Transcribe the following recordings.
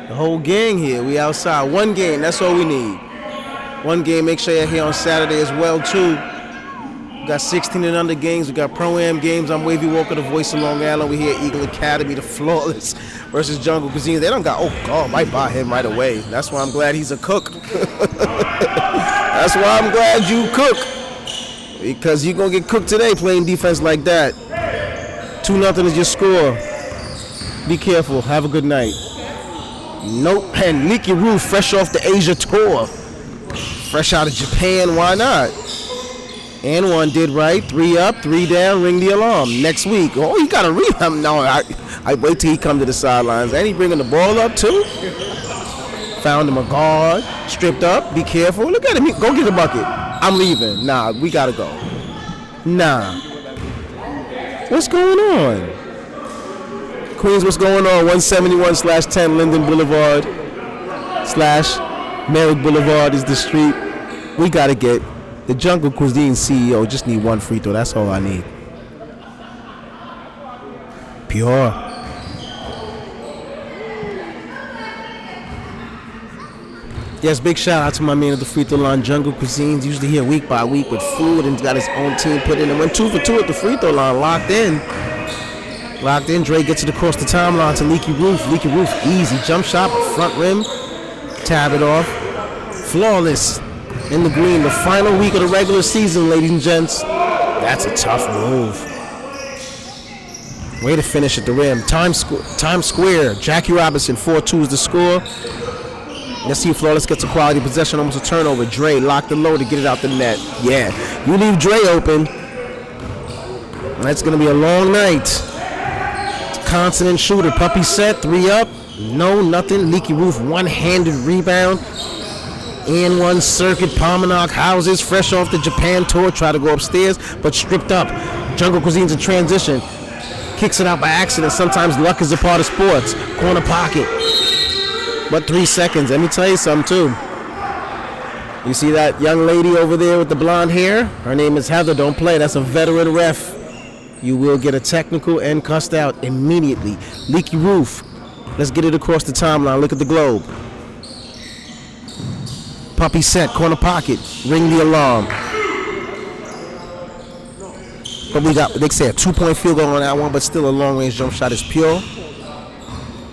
The whole gang here. We outside. One game. That's all we need. One game. Make sure you're here on Saturday as well, too. We got 16 and under games. We got Pro-Am games. I'm Wavy Walker, the voice of Long Island. We here at Eagle Academy, the Flawlezz versus Jungle Cuisine. They don't got, oh, God, right by him right away. That's why I'm glad he's a cook. That's why I'm glad you cook. Because you're going to get cooked today playing defense like that. 2-0 is your score. Be careful. Have a good night. Nope. And Leaky Roof, fresh off the Asia tour. Fresh out of Japan. Why not? And one did right. 3 up, 3 down. Ring the alarm. Next week. Oh, he got a rebound. No, I wait till he come to the sidelines. And he bringing the ball up too. Found him a guard. Stripped up. Be careful. Look at him. Go get the bucket. I'm leaving. Nah, we got to go. Nah. What's going on? Queens, what's going on? 171/10 Linden Boulevard / Merrick Boulevard is the street. We got to get the Jungle Cuisine CEO. Just need one free throw. That's all I need. Pure. Yes, big shout out to my man at the free throw line, Jungle Cuisines. Usually here week by week with food and got his own team put in. And went 2 for 2 at the free throw line. Locked in. Dre gets it across the timeline to Leaky Roof. Leaky Roof, easy jump shot, front rim. Tab it off. Flawless in the green. The final week of the regular season, ladies and gents. That's a tough move. Way to finish at the rim. Times Square. Jackie Robinson, 4-2 is the score. Let's see if Flawless gets a quality possession, almost a turnover. Dre locked the low to get it out the net. Yeah, you leave Dre open. That's going to be a long night. Consonant shooter. Puppy set. 3 up. No, nothing. Leaky Roof, one-handed rebound. And one circuit. Palmanock houses. Fresh off the Japan tour. Try to go upstairs, but stripped up. Jungle Cuisine's in transition. Kicks it out by accident. Sometimes luck is a part of sports. Corner pocket. But 3 seconds. Let me tell you something, too. You see that young lady over there with the blonde hair? Her name is Heather. Don't play. That's a veteran ref. You will get a technical and cussed out immediately. Leaky Roof. Let's get it across the timeline. Look at the globe. Puppy set. Corner pocket. Ring the alarm. But we got, they say, a 2-point field goal on that one, but still a long-range jump shot is pure.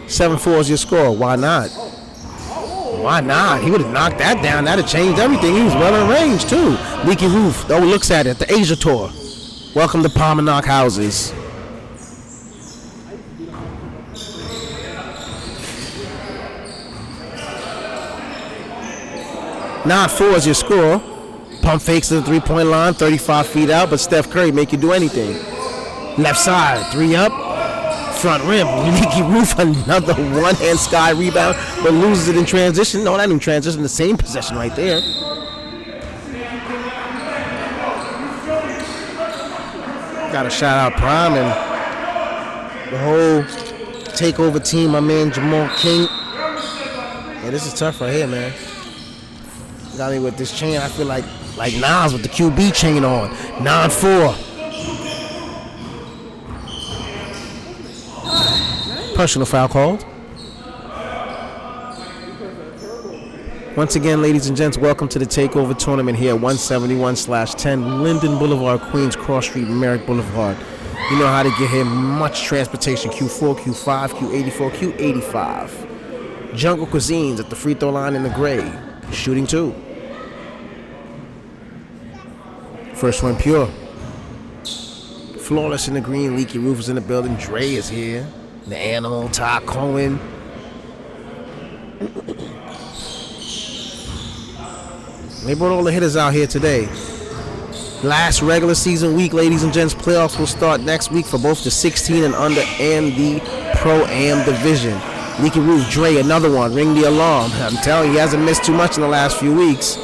7-4 is your score. Why not? Why not? He would have knocked that down. That would have changed everything. He was well in range, too. Leaky Roof, though, looks at it. The Asia Tour. Welcome to Palmanock Houses. Not 4 is your score. Pump fakes to the three-point line, 35 feet out, but Steph Curry make you do anything. Left side, 3 up. Front rim, Leaky Roof, another one-hand sky rebound, but loses it in transition. No, not in transition, the same possession right there. Got to shout out Prime and the whole takeover team, my man Jamal King. Yeah, this is tough right here, man. Got me with this chain, I feel like Nas with the QB chain on. 9-4. Personal foul called. Once again, ladies and gents, welcome to the TakeOver tournament here at 171/10 Linden Boulevard, Queens, Cross Street, Merrick Boulevard. You know how to get here. Much transportation. Q4, Q5, Q84, Q85. Jungle Cuisines at the free throw line in the gray. Shooting 2. First one pure. Flawless in the green. Leaky Roof is in the building. Dre is here. The Animal, Ty Cohen. They brought all the hitters out here today. Last regular season week, ladies and gents. Playoffs will start next week for both the 16 and under and the Pro-Am division. Leaky Roof, Dre, another one. Ring the alarm. I'm telling you, he hasn't missed too much in the last few weeks.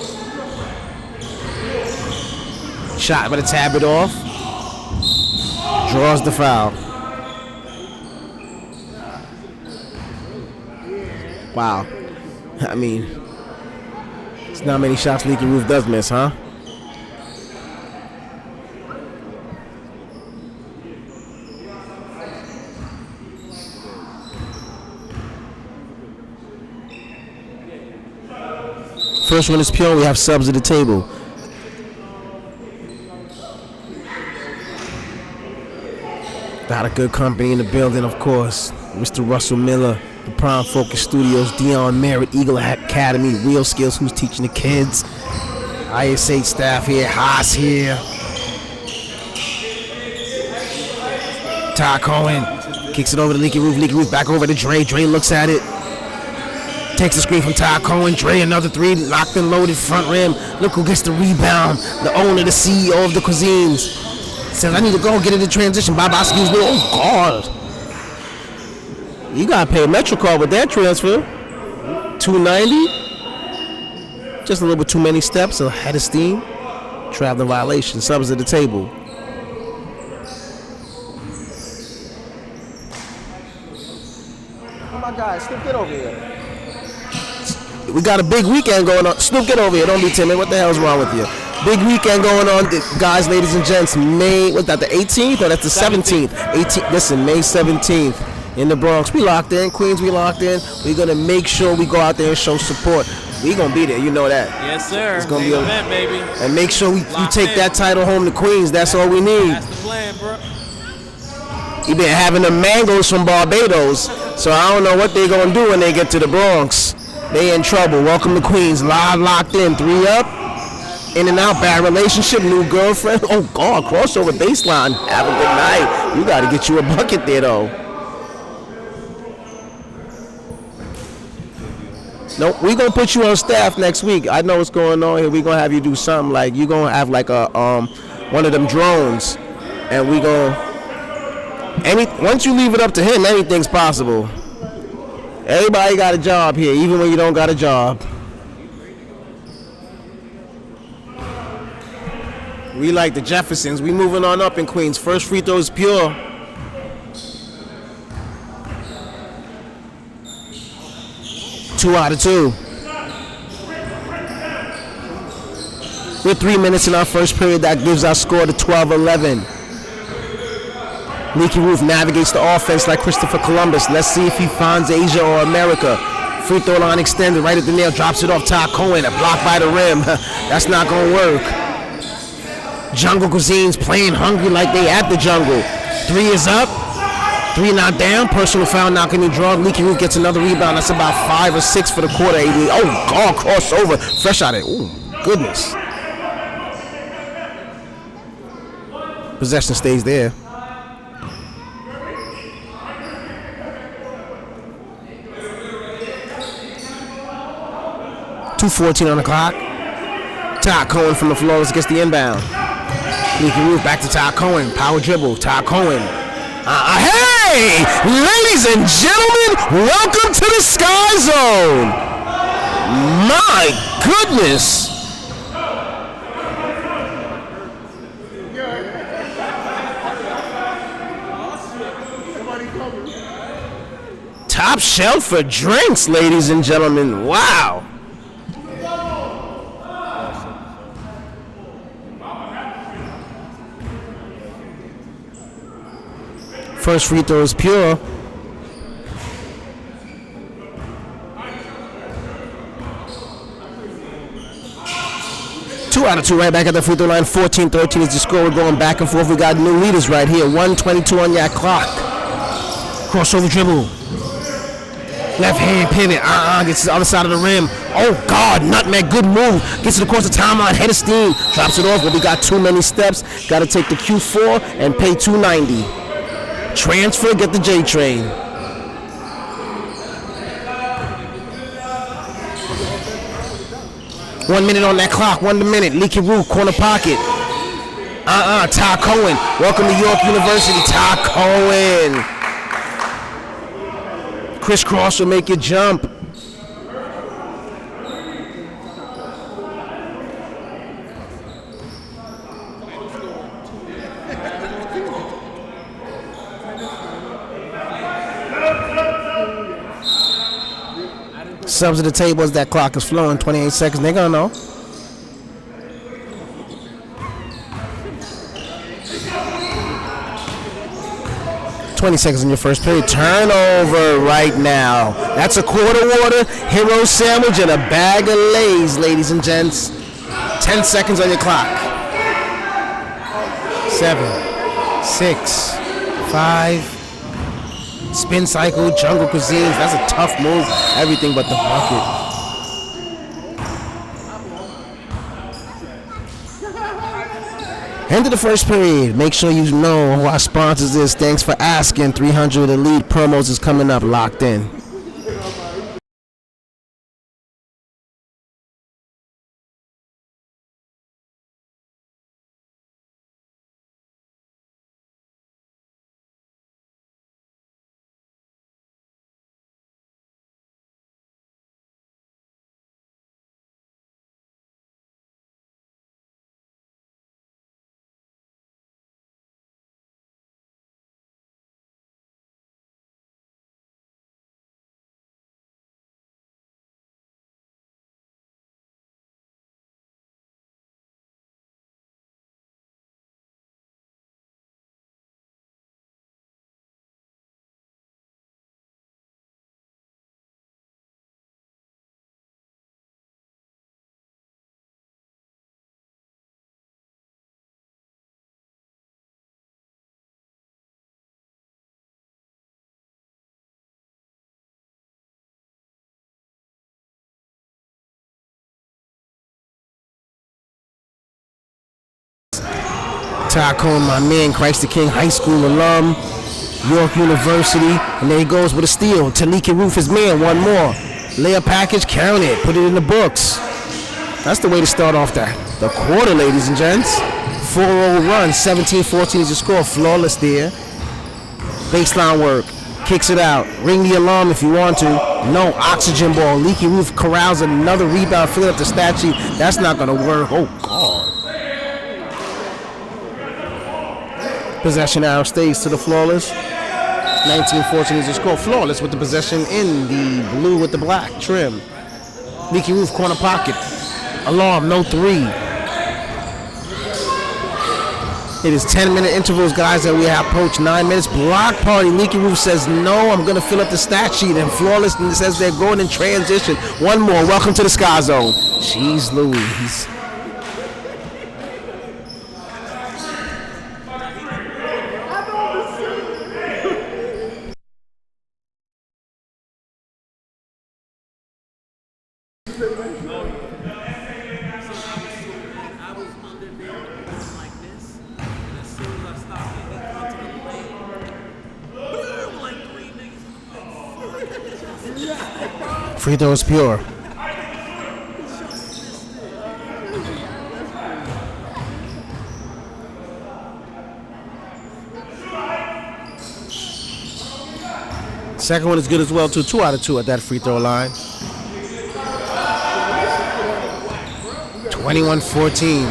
Shot, but to tab it off. Draws the foul. Wow. I mean, it's not many shots Leaky Roof does miss, huh? first one is pure. We have subs at the table. Got a good company in the building, of course. Mr. Russell Miller, the Prime Focus Studios, Dion Merritt, Eagle Academy, Real Skills, who's teaching the kids. ISH staff here, Haas here. Ty Cohen kicks it over to Leaky Roof back over to Dre. Dre looks at it. Takes the screen from Ty Cohen. Dre, another three, locked and loaded, front rim. Look who gets the rebound. The owner, the CEO of the Cuisines. Says, I need to go get it in transition. Bye-bye, excuse me. Oh, God. You got to pay a MetroCard with that transfer. $290. Just a little bit too many steps. Ahead of steam. Traveling violation. Subs at the table. Oh, my God. Snoop, get over here. We got a big weekend going on. Snoop, get over here. Don't be timid. What the hell's wrong with you? Big weekend going on, guys, ladies and gents. May, what's that, the 18th? Or that's the 17th? 18th. Listen, May 17th in the Bronx. We locked in. Queens, we locked in. We're going to make sure we go out there and show support. We're going to be there. You know that. Yes, sir. It's going to be an event, baby. And make sure we take that title home to Queens. That's all we need. That's the plan, bro. You've been having the mangoes from Barbados, so I don't know what they're going to do when they get to the Bronx. They in trouble. Welcome to Queens. Live, locked in. 3 up. In and out, bad relationship, new girlfriend. Oh, God, crossover baseline. Have a good night. You got to get you a bucket there, though. No, we're going to put you on staff next week. I know what's going on here. We're going to have you do something like, you're going to have like a one of them drones. And we going to, once you leave it up to him, anything's possible. Everybody got a job here, even when you don't got a job. We like the Jeffersons. We moving on up in Queens. First free throw is pure. Two out of two. We're 3 minutes in our first period. That gives our score to 12-11. Leaky Roof navigates the offense like Christopher Columbus. Let's see if he finds Asia or America. Free throw line extended right at the nail. Drops it off Ty Cohen. A block by the rim. That's not going to work. Jungle Cuisines playing hungry like they at the jungle. 3 is up. 3 not down. Personal foul, not going to draw. Leaky Roof gets another rebound. That's about 5 or 6 for the quarter. Oh, God, crossover. Fresh out of it. Oh, goodness. Possession stays there. 2:14 on the clock. Ty Cohen from the FLAWLEZZ gets the inbound. Leaky Roof back to Ty Cohen. Power dribble. Ty Cohen. Hey! Ladies and gentlemen, welcome to the Sky Zone. My goodness. Top shelf for drinks, ladies and gentlemen. Wow. First free throw is pure. Two out of two right back at the free throw line. 14-13 is the score. We're going back and forth. We got new leaders right here. 1:22 on your clock. Crossover dribble. Left hand pivot. Gets to the other side of the rim. Oh, God. Nutmeg. Good move. Gets it across the timeline. Head of steam. Drops it off. But we got too many steps. Got to take the Q4 and pay $290. Transfer, get the J train. One minute on that clock, 1 minute. Leaky Roof, corner pocket. Ty Cohen. Welcome to York University, Ty Cohen. Crisscross will make you jump. Subs at the table as that clock is flowing. 28 seconds. They're gonna know. 20 seconds in your first period. Turnover right now. That's a quarter water, hero sandwich, and a bag of Lay's, ladies and gents. 10 seconds on your clock. 7, 6, 5. Spin cycle, jungle cuisines. That's a tough move. Everything but the bucket. End of the first period. Make sure you know who our sponsors is. Thanks for asking. 300 Elite promos is coming up. Locked in. TAKEOVA, my man, Christ the King High School alum, York University, and there he goes with a steal. Taliki Roof, his man, one more. Lay a package, count it, put it in the books. That's the way to start off the quarter, ladies and gents. 4-0 run, 17-14 is your score. Flawless there. Baseline work, kicks it out. Ring the alarm if you want to. No, oxygen ball. Leaky Roof corrals another rebound, filling up the stat sheet. That's not going to work. Oh, God. Possession arrow stays to the Flawless. 19-14 is the score. Flawless with the possession in the blue with the black trim. Leaky Roof corner pocket. Alarm, no three. It is 10-minute intervals, guys, that we have approached 9 minutes. Block party. Leaky Roof says, no, I'm going to fill up the stat sheet. And Flawless says they're going in transition. One more. Welcome to the Sky Zone. Jeez Louise. Free throw is pure. Second one is good as well, too. 2 out of 2 at that free throw line. 21-14.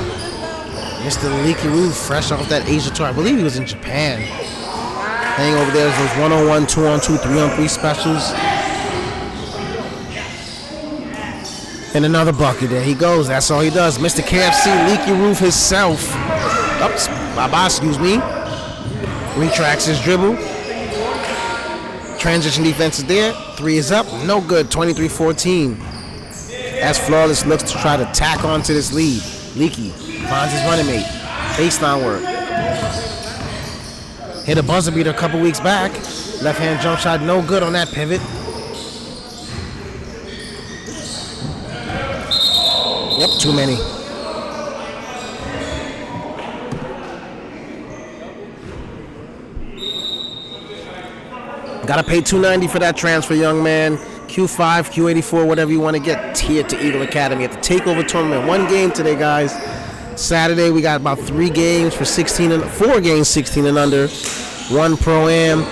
Mr. Leaky Roof, fresh off that Asia tour. I believe he was in Japan. Hanging over there is those 1-on-1, 2-on-2, 3-on-3 specials. And another bucket. There he goes. That's all he does. Mr. KFC, Leaky Roof himself. Oops, bye-bye, excuse me. Retracts his dribble. Transition defense is there. 3 is up. No good. 23-14. As Flawless looks to try to tack onto this lead. Leaky finds his running mate. Baseline work. Hit a buzzer beater a couple weeks back. Left hand jump shot, no good on that pivot. Yep, too many. Gotta pay $290 for that transfer, young man. Q5, Q84, whatever you want to get, here to Eagle Academy at the TAKEOVA tournament. 1 game today, guys. Saturday, we got about 3 games for 4 games, 16 and under. 1 Pro-Am.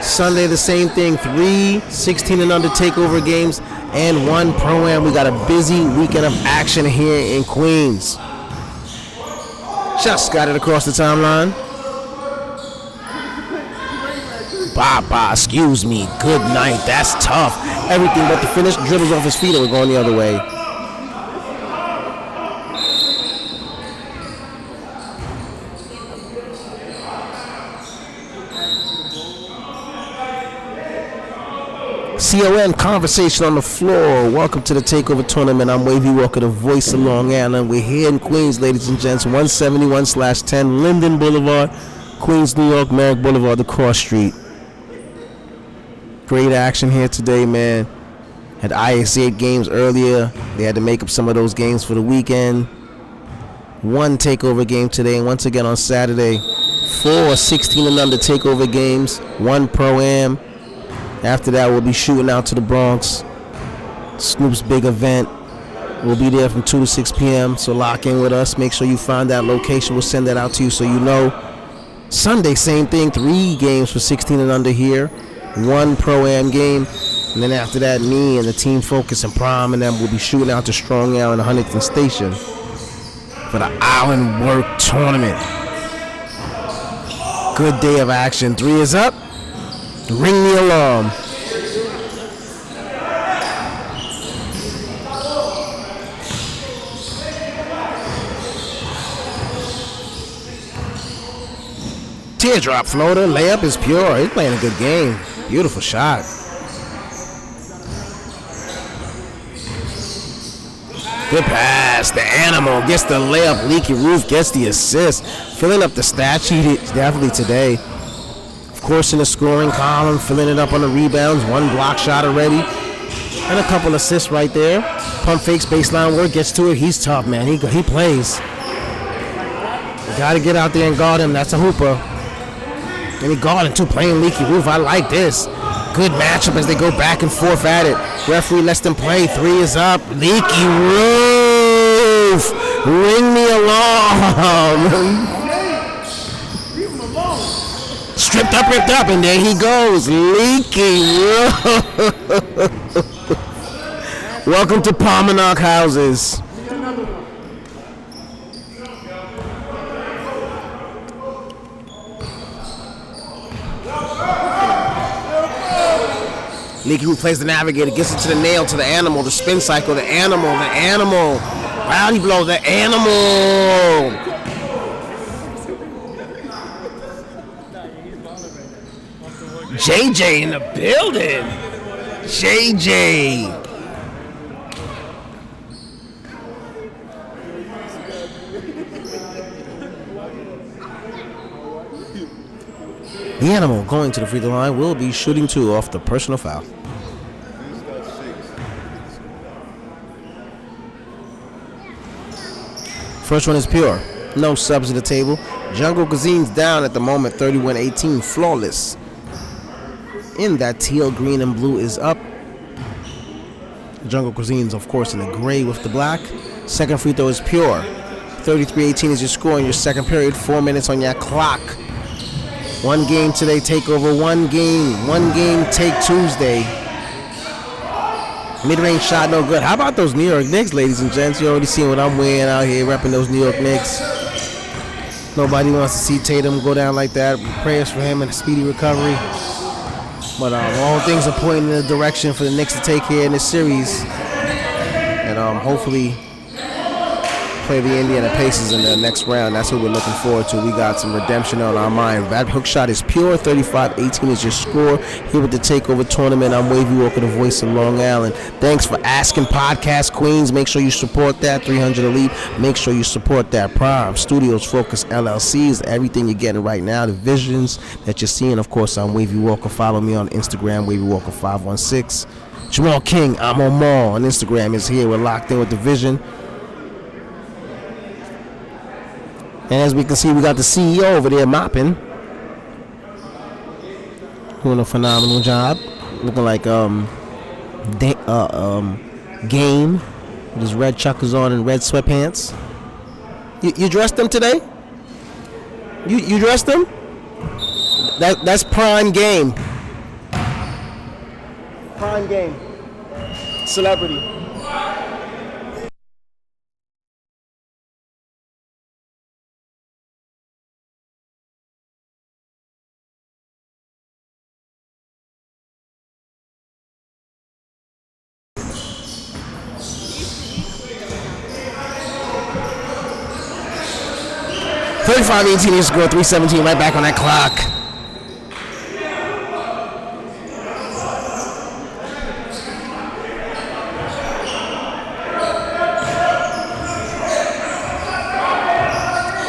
Sunday, the same thing. 3 16 and under TAKEOVA games and 1 Pro-Am. We got a busy weekend of action here in Queens. Just got it across the timeline. Bye, excuse me. Good night. That's tough. Everything but the finish. Dribbles off his feet and we're going the other way. CON, Conversation on the Floor. Welcome to the TAKEOVA tournament. I'm Wavy Walker, the voice of Long Island. We're here in Queens, ladies and gents, 171/10 Linden Boulevard, Queens, New York, Merrick Boulevard, the cross street. Great action here today, man. Had IS8 games earlier. They had to make up some of those games for the weekend. One TAKEOVA game today, and once again on Saturday, 4 16 and under TAKEOVA games, 1 Pro-Am. After that, we'll be shooting out to the Bronx. Snoop's big event. We'll be there from 2 to 6 p.m., so lock in with us. Make sure you find that location. We'll send that out to you so you know. Sunday, same thing. 3 games for 16 and under here. 1 Pro-Am game. And then after that, me and the Team Focus and Prom and them will be shooting out to Strong Island and Huntington Station for the Island Work Tournament. Good day of action. 3 is up. Ring the alarm. Teardrop floater, layup is pure. He's playing a good game. Beautiful shot. Good pass. The animal gets the layup. Leaky Roof gets the assist. Filling up the stat sheet definitely today. Of course, in the scoring column, filling it up on the rebounds. 1 block shot already. And a couple assists right there. Pump fakes, baseline work, gets to it. He's tough, man. He plays. You got to get out there and guard him. That's a hooper. And he guarding too, playing Leaky Roof. I like this. Good matchup as they go back and forth at it. Referee lets them play. 3 is up. Leaky Roof. Ring the alarm. Stripped up, ripped up, and there he goes. Leaky Roof. Welcome to Palmernock Houses. Leaky Roof plays the navigator, gets it to the nail, to the animal, the spin cycle, the animal. Rowdy blow, the animal. JJ in the building. JJ. The animal going to the free throw line will be shooting 2 off the personal foul. First one is pure. No subs at the table. Jungle Cuisine's down at the moment, 31-18. Flawless. In that teal, green, and blue is up. Jungle Cuisine's, of course, in the gray with the black. Second free throw is pure. 33-18 is your score in your second period. 4 minutes on your clock. 1 game today, TAKEOVA. 1 game, take Tuesday. Mid-range shot, no good. How about those New York Knicks, ladies and gents? You already seen what I'm wearing out here, repping those New York Knicks. Nobody wants to see Tatum go down like that. Prayers for him and a speedy recovery. But all things are pointing in the direction for the Knicks to take here in this series. And hopefully play the Indiana Pacers in the next round. That's what we're looking forward to. We got some redemption on our mind. That hook shot is pure. 35-18 is your score here with the TAKEOVA tournament. I'm Wavy Walker, the voice of Long Island. Thanks for asking, Podcast Queens. Make sure you support that. 300 Elite. Make sure you support that. Prime Studios, Focus LLC is everything you're getting right now. The visions that you're seeing. Of course, I'm Wavy Walker. Follow me on Instagram, Wavy Walker 516. Jamal King, I'm on Mall on Instagram is here. We're locked in with the vision. And as we can see, we got the CEO over there mopping. Doing a phenomenal job. Looking like Game with his red chuckers on and red sweatpants. You dressed him today? You dressed him? That's Prime Game. Prime Game. Celebrity. $35-18 is score, 3:17 right back on that clock.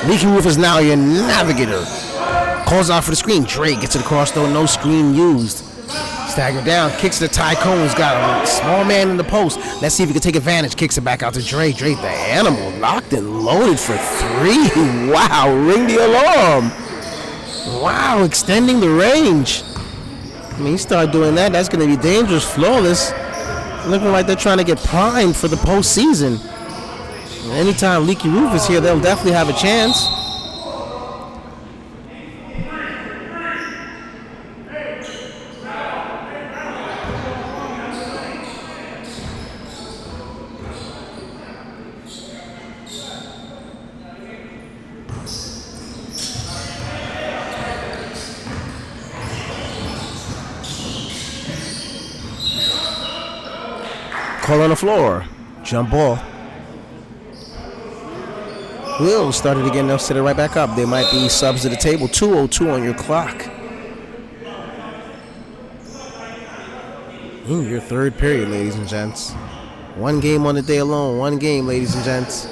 Leaky Roof is now your navigator. Calls out for the screen. Dre gets it across though, no screen used. Staggered down, kicks to Ty Cohen's got a small man in the post. Let's see if he can take advantage. Kicks it back out to Dre. Dre, the animal, locked and loaded for 3. Wow, ring the alarm. Wow, extending the range. I mean, you start doing that, that's going to be dangerous. Flawless, looking like they're trying to get primed for the postseason. Anytime Leaky Roof is here, they'll definitely have a chance. Call on the floor. Jump ball. Will start it again. They'll set it right back up. There might be subs to the table. 2:02 on your clock. In your third period, ladies and gents. One game on the day alone. One game, ladies and gents.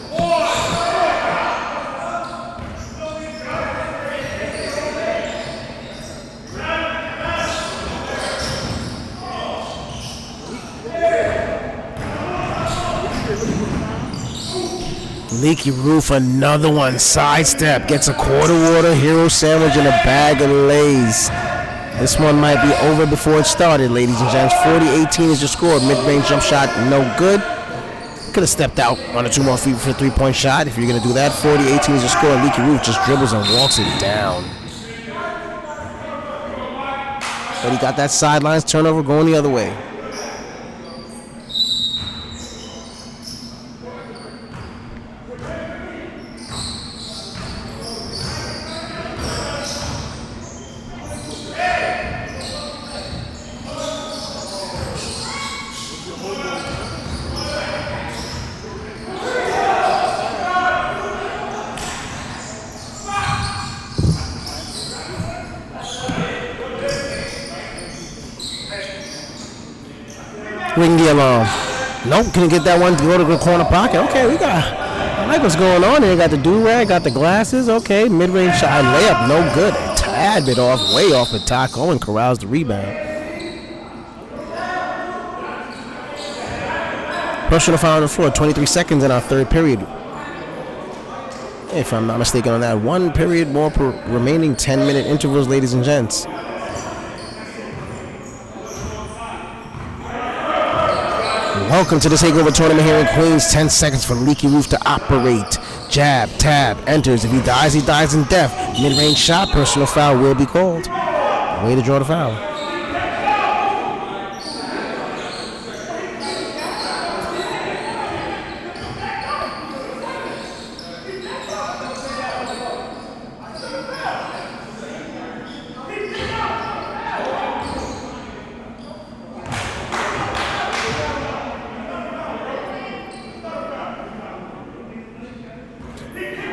Leaky Roof, another one. Sidestep, gets a quarter water, hero sandwich, and a bag of Lay's. This one might be over before it started, ladies and gents. 40-18 is your score. Mid-range jump shot, no good. Could have stepped out on a 2 more feet for a 3-point shot if you're going to do that. 40-18 is your score. Leaky Roof just dribbles and walks it down. But he got that sidelines turnover going the other way. Ring the alarm. Nope, couldn't get that one to go to the corner pocket. Okay, I like what's going on here. Got the do-rag, got the glasses. Okay, mid-range shot, layup, no good. A tad bit off, way off with Ty Cohen, corrals the rebound. Personal foul on the floor, 23 seconds in our third period. If I'm not mistaken on that. 1 period more per remaining 10-minute intervals, ladies and gents. Welcome to the TAKEOVA tournament here in Queens. 10 seconds for Leaky Roof to operate. Jab, tab, enters. If he dies in death. Mid-range shot, personal foul will be called. Way to draw the foul.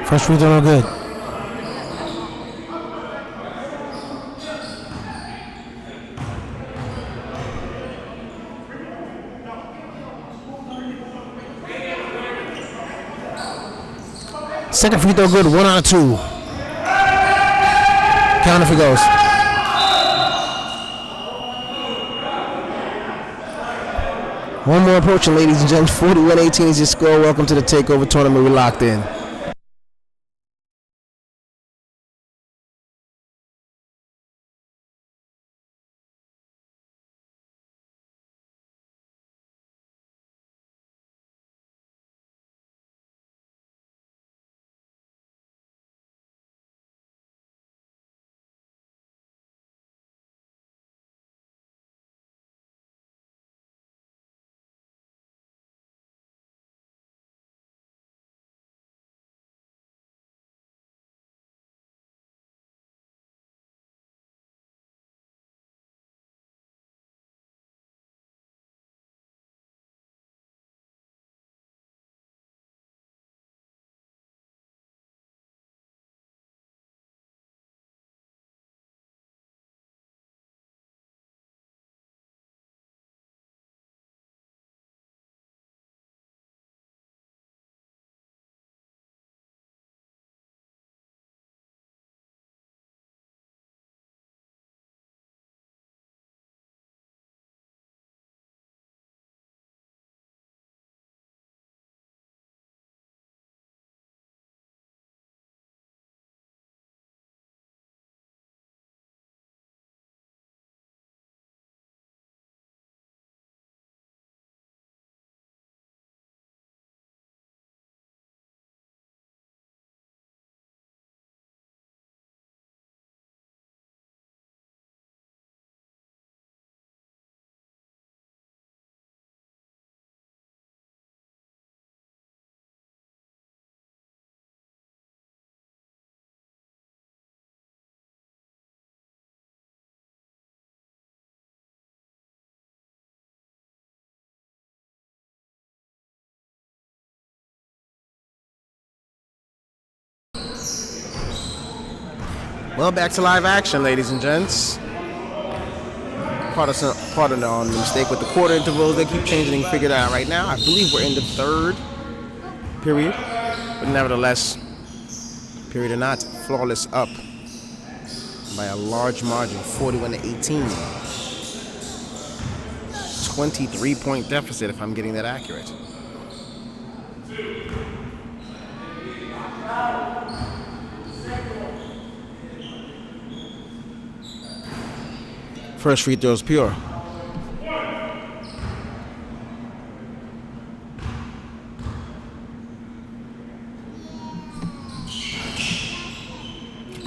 First free throw, no good. Second free throw, good. 1 out of 2. Count if it goes. One more approaching, ladies and gents. 41-18 is your score. Welcome to the TAKEOVA tournament. We're locked in. Well, back to live action, ladies and gents. Pardon on the mistake with the quarter intervals. They keep changing and figure it out right now. I believe we're in the third period. But nevertheless, period or not, Flawless up by a large margin, 41-18. 23-point deficit, if I'm getting that accurate. First free throw is pure.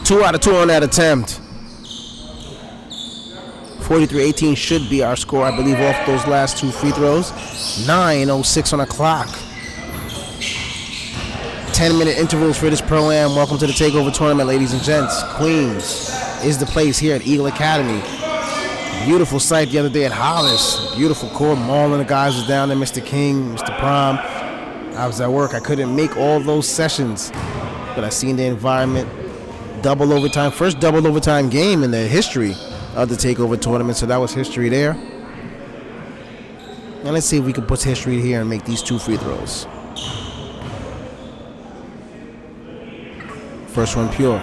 Two out of two on that attempt. 43-18 should be our score, I believe, off those last two free throws. 9:06 on the clock. 10-minute intervals for this Pro-Am. Welcome to the TAKEOVA tournament, ladies and gents. Queens is the place here at Eagle Academy. Beautiful sight the other day at Hollis. Beautiful court. Maul and the guys was down there. Mr. King, Mr. Prom. I was at work. I couldn't make all those sessions, but I seen the environment. Double overtime. First double overtime game in the history of the TAKEOVA tournament, so that was history there. And let's see if we can put history here and make these two free throws. First one pure.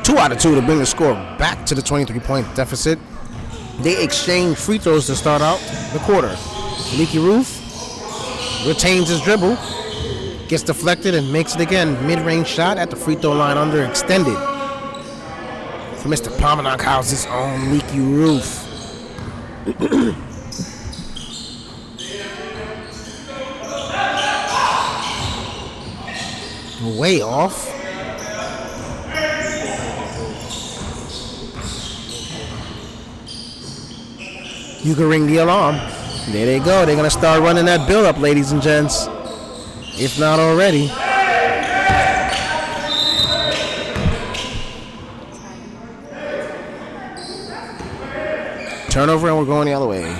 Two out of two to bring the score back to the 23-point deficit. They exchange free throws to start out the quarter. Leaky Roof retains his dribble, gets deflected and makes it again. Mid-range shot at the free throw line underextended for Mr. Pomanock House's own Leaky Roof. Way off. You can ring the alarm. There they go. They're going to start running that build up, ladies and gents. If not already. Turnover, and we're going the other way.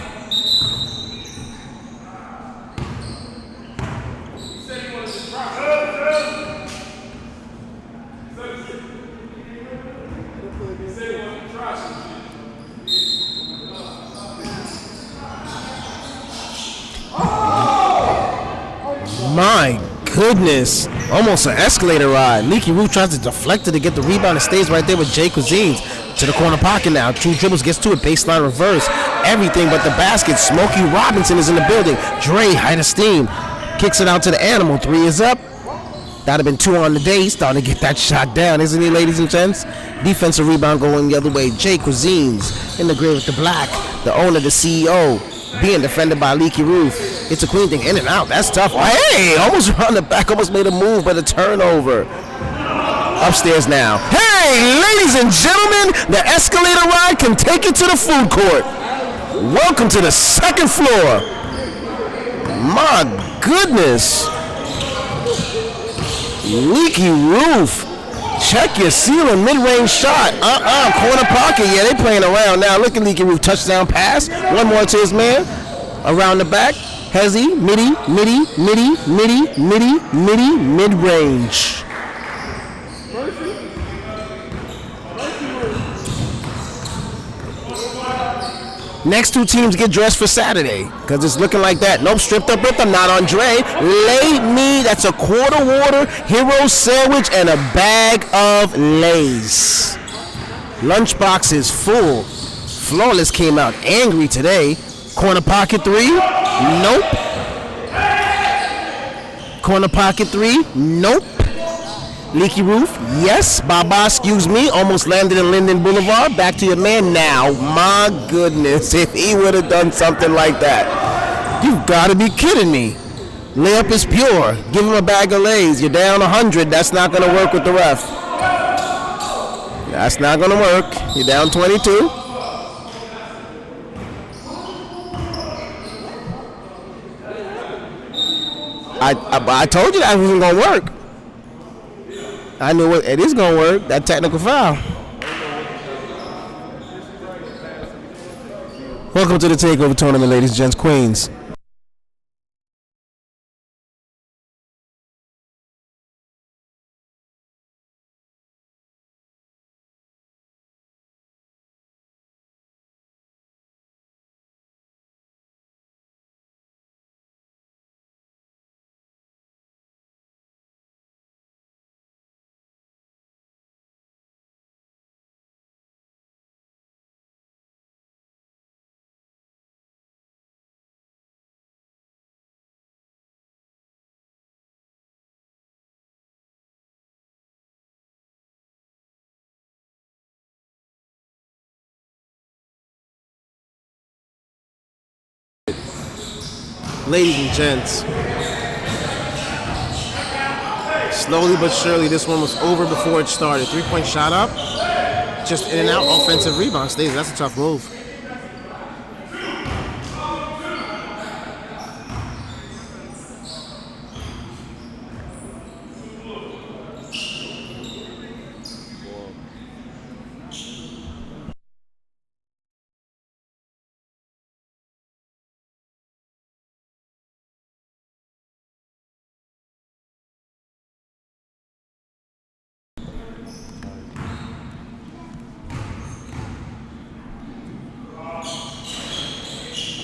My goodness. Almost an escalator ride. Leaky Roof tries to deflect it to get the rebound and stays right there with Jay Cuisines. To the corner pocket now. Two dribbles, gets to it. Baseline reverse. Everything but the basket. Smokey Robinson is in the building. Dre, height of steam. Kicks it out to the animal. Three is up. That'd have been two on the day. He's starting to get that shot down, isn't he, ladies and gents? Defensive rebound going the other way. Jay Cuisines in the gray with the black. The owner, the CEO. Being defended by Leaky Roof. It's a clean thing in and out. That's tough. Oh, hey, almost around the back, almost made a move, but a turnover. Upstairs now. Hey, ladies and gentlemen, the escalator ride can take you to the food court. Welcome to the second floor. My goodness. Leaky Roof. Check your ceiling, mid-range shot. Corner pocket. Yeah, they playing around now. Look at Leaky Roof. Touchdown pass. One more to his man. Around the back. Hezzy, midi, mid-range. Next two teams get dressed for Saturday because it's looking like that. Nope, stripped up, not on Dre. Lay me, that's a quarter water, hero sandwich, and a bag of Lay's. Lunchbox is full. Flawless came out angry today. Corner pocket three, nope. Corner pocket three, nope. Leaky Roof, yes. Baba, excuse me, almost landed in Linden Boulevard. Back to your man now. My goodness, if he would have done something like that. You've got to be kidding me. Layup is pure. Give him a bag of Lay's. You're down 100. That's not going to work with the ref. That's not going to work. You're down 22. I told you that wasn't going to work. I knew it is going to work. That technical foul. Welcome to the TAKEOVA tournament, ladies and gents, queens. Ladies and gents, slowly but surely this one was over before it started. 3-point shot up, just in and out, offensive rebound stays. That's a tough move.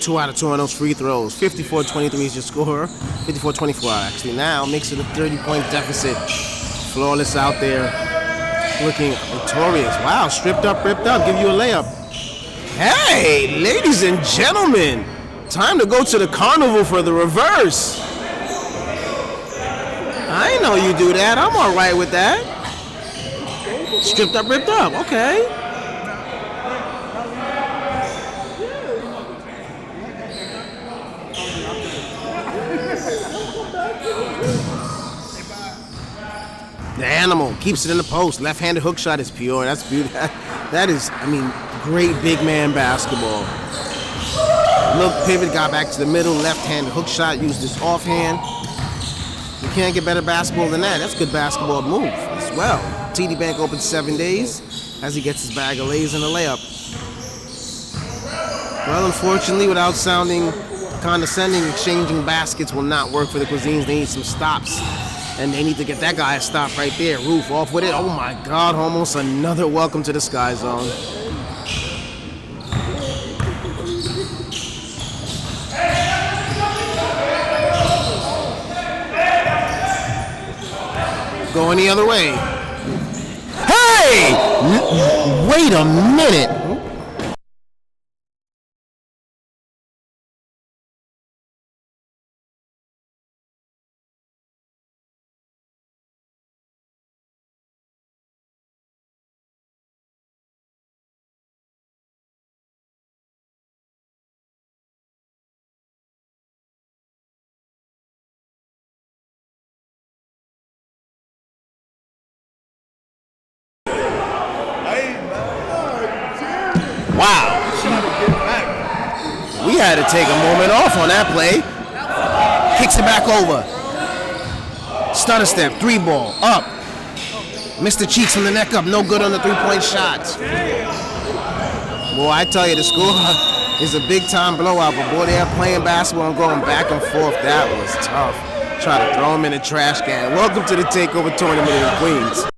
Two out of two on those free throws. 54-23 is your score. 54-24 actually. Now makes it a 30-point deficit. Flawless out there, looking victorious. Wow, stripped up, ripped up. Give you a layup. Hey, ladies and gentlemen, time to go to the carnival for the reverse. I didn't know you do that. I'm all right with that. Stripped up, ripped up. Okay. The animal keeps it in the post. Left-handed hook shot is pure. That's beautiful. That is, I mean, great big man basketball. Look, pivot, got back to the middle. Left-handed hook shot, used his offhand. You can't get better basketball than that. That's a good basketball move as well. TD Bank open 7 days as he gets his bag of lays and a layup. Well, unfortunately, without sounding condescending, exchanging baskets will not work for the Cuisines. They need some stops. And they need to get that guy a stop right there. Roof off with it. Oh my God, almost another welcome to the Sky Zone. Going the other way. Hey! Wait a minute. Wow. We had to take a moment off on that play. Kicks it back over. Stutter step, 3-ball, up. Mr. Cheeks from the neck up, no good on the 3-point shots. Boy, I tell you, the score is a big-time blowout, but boy, they are playing basketball and going back and forth. That was tough. Try to throw them in a trash can. Welcome to the TAKEOVA tournament in Queens.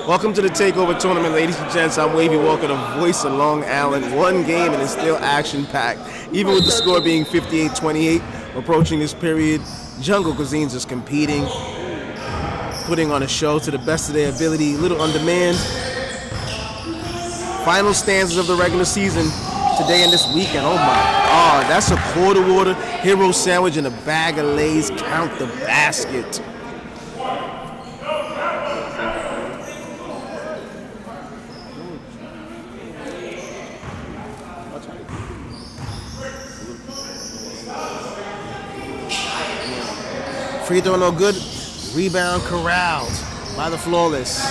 Welcome to the TAKEOVA tournament, ladies and gents. I'm Wavy Walker, the voice of Long Island. One game and it's still action-packed. Even with the score being 58-28, approaching this period, Jungle Cuisines is competing. putting on a show to the best of their ability, a little on demand. Final stanzas of the regular season today and this weekend. Oh my God, that's a quarter water, hero sandwich, and a bag of Lay's. Count the basket. Free throw no good. Rebound corralled by the Flawlezz.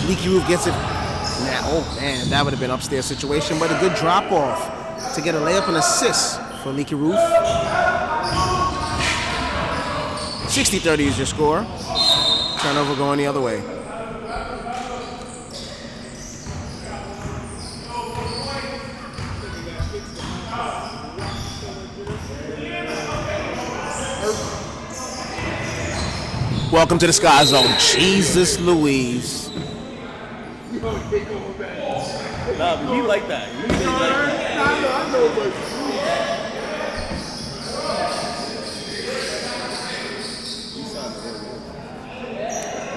Leaky Roof gets it. Now, oh man, that would have been an upstairs situation, but a good drop off to get a layup and assist for Leaky Roof. 60-30 is your score. Turnover going the other way. Welcome to the Sky Zone. Jesus Louise. Nah, but he like that. He like that. I know, but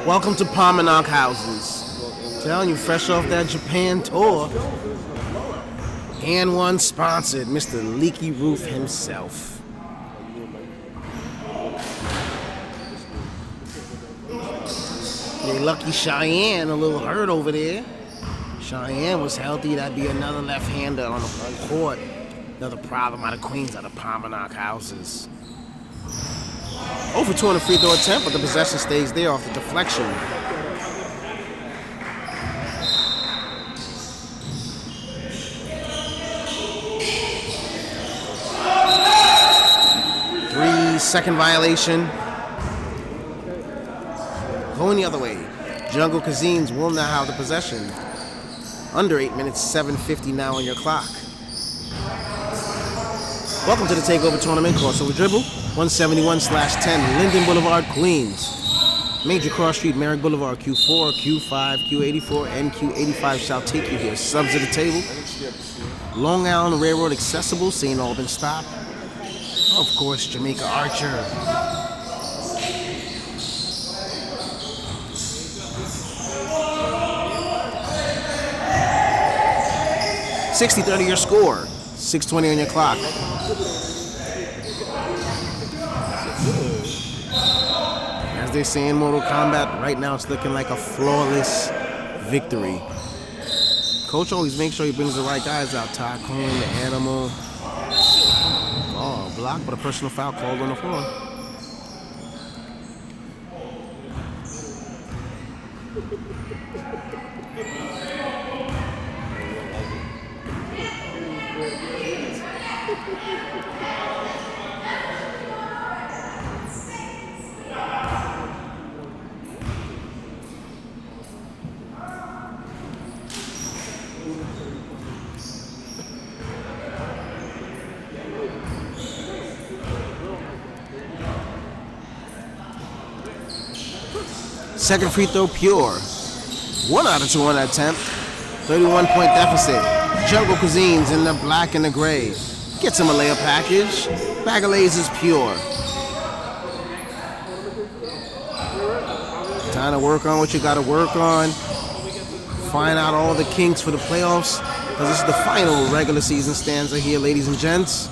welcome to Palmer Houses. Telling you, fresh off that Japan tour. And one sponsored, Mr. Leaky Roof himself. They lucky Cheyenne a little hurt over there. Cheyenne was healthy. That'd be another left-hander on the court. Another problem out of Queens, out of Palmer Houses. Over 2 on the free throw attempt, but the possession stays there off the deflection. Second violation. Going the other way. Jungle Cuisines will now have the possession. Under 8 minutes, 7:50 now on your clock. Welcome to the TAKEOVA tournament. Crossover dribble, 171/10, Linden Boulevard, Queens. Major Cross Street, Merrick Boulevard, Q4, Q5, Q84, and Q85 shall take you here. Subs at the table. Long Island Railroad accessible, St. Albans stop. Of course, Jamaica Archer. $60-30 your score. 6:20 on your clock. As they say in Mortal Kombat, right now it's looking like a flawless victory. Coach always makes sure he brings the right guys out. Tycoon, the Animal. Oh, blocked, but a personal foul called on the floor. Second free throw pure. 1 out of 2 on that attempt. 31-point deficit. Jungle Cuisines in the black and the gray. Gets him a layup package. Bag of Lay's is pure. Time to work on what you got to work on. Find out all the kinks for the playoffs. Because this is the final regular season stanza here, ladies and gents.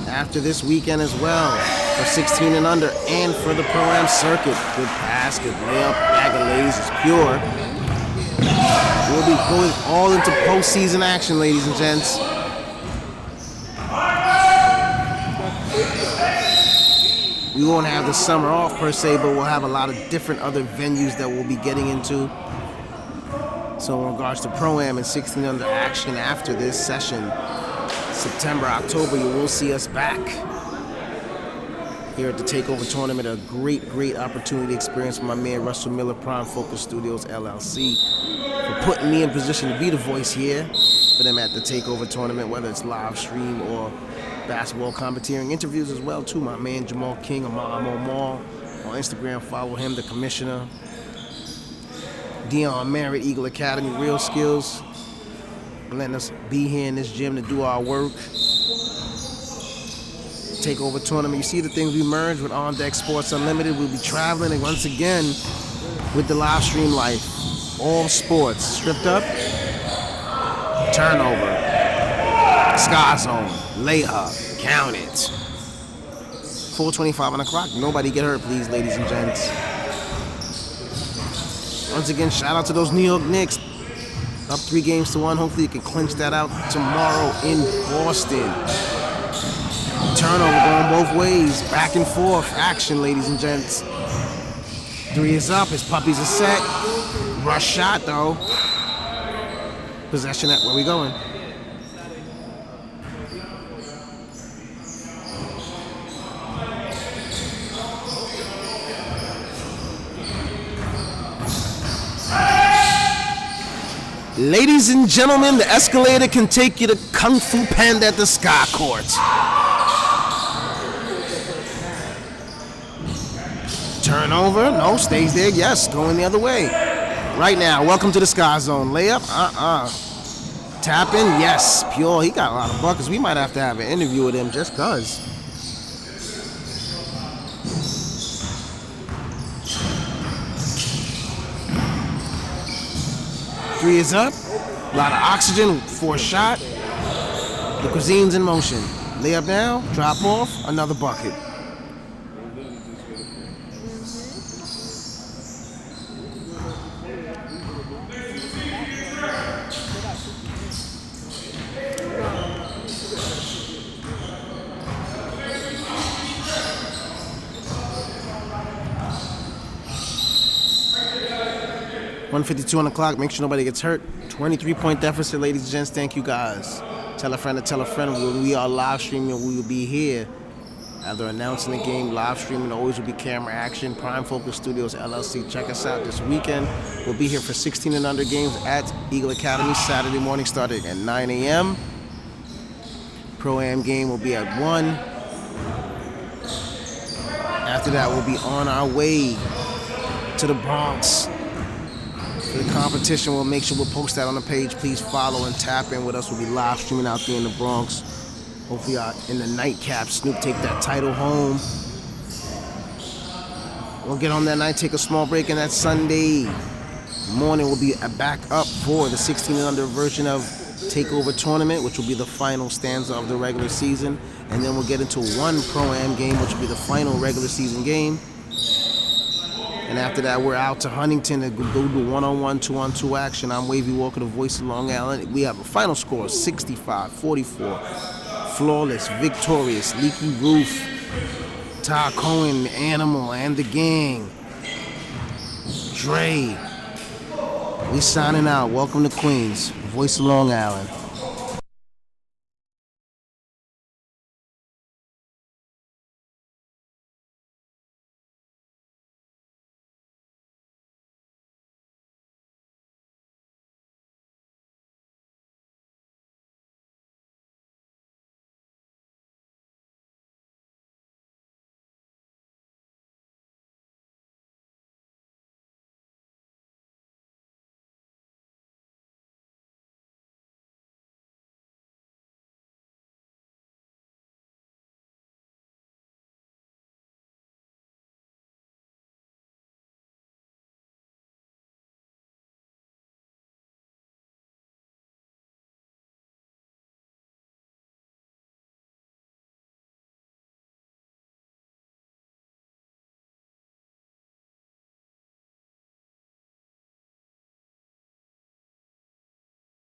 After this weekend as well. For 16 and under, and for the Pro-Am circuit. Good pass, good layup, bag of Lay's is pure. We'll be going all into postseason action, ladies and gents. We won't have the summer off per se, but we'll have a lot of different other venues that we'll be getting into. So in regards to Pro-Am and 16 under action after this session, September, October, you will see us back here at the TAKEOVA tournament. A great opportunity experience for my man Russell Miller, Prime Focus Studios, LLC, for putting me in position to be the voice here for them at the TAKEOVA tournament, whether it's live stream or basketball commentating, interviews as well too. My man Jamal King, I'm on Instagram, follow him, the commissioner. Dion Merritt, Eagle Academy, Real Skills, letting us be here in this gym to do our work. TakeOva tournament. You see the things we merged with On Deck Sports Unlimited. We'll be traveling and once again with the live stream life. All sports. Stripped up. Turnover. Sky zone. Layup. Count it. 4:25 on the clock. Nobody get hurt, please, ladies and gents. Once again, shout out to those New York Knicks. Up 3-1. Hopefully you can clinch that out tomorrow in Boston. Turnover going both ways. Back and forth action, ladies and gents. 3 is up. His puppies are set. Rush shot, though. Possession at where we going? Ladies and gentlemen, the escalator can take you to Kung Fu Panda at the Sky Court. Turnover, no, stays there, yes, going the other way. Right now, welcome to the Sky Zone. Layup, Tapping, yes, pure, he got a lot of buckets. We might have to have an interview with him just cause. Three is up. A lot of oxygen for a shot. The cuisine's in motion. Layup now, drop off, another bucket. .152 on the clock. Make sure nobody gets hurt. 23-point deficit, ladies and gents. Thank you, guys. Tell a friend to tell a friend. We are live streaming. We will be here. After announcing the game, live streaming always will be camera action. Prime Focus Studios, LLC. Check us out this weekend. We'll be here for 16 and under games at Eagle Academy. Saturday morning starting at 9 a.m. Pro-Am game will be at 1. After that, we'll be on our way to the Bronx. For the competition, we'll make sure we'll post that on the page. Please follow and tap in with us. We'll be live streaming out there in the Bronx. Hopefully in the nightcap, Snoop take that title home. We'll get on that night, take a small break, and that Sunday morning we'll be back up for the 16 and under version of TakeOva tournament, which will be the final stanza of the regular season. And then we'll get into one Pro-Am game, which will be the final regular season game. And after that, we're out to Huntington to go do one-on-one, two-on-two action. I'm Wavy Walker, the voice of Long Island. We have a final score, 65-44. Flawless, victorious, Leaky Roof, Ty Cohen, Animal, and the gang. Dre. We signing out. Welcome to Queens, voice of Long Island.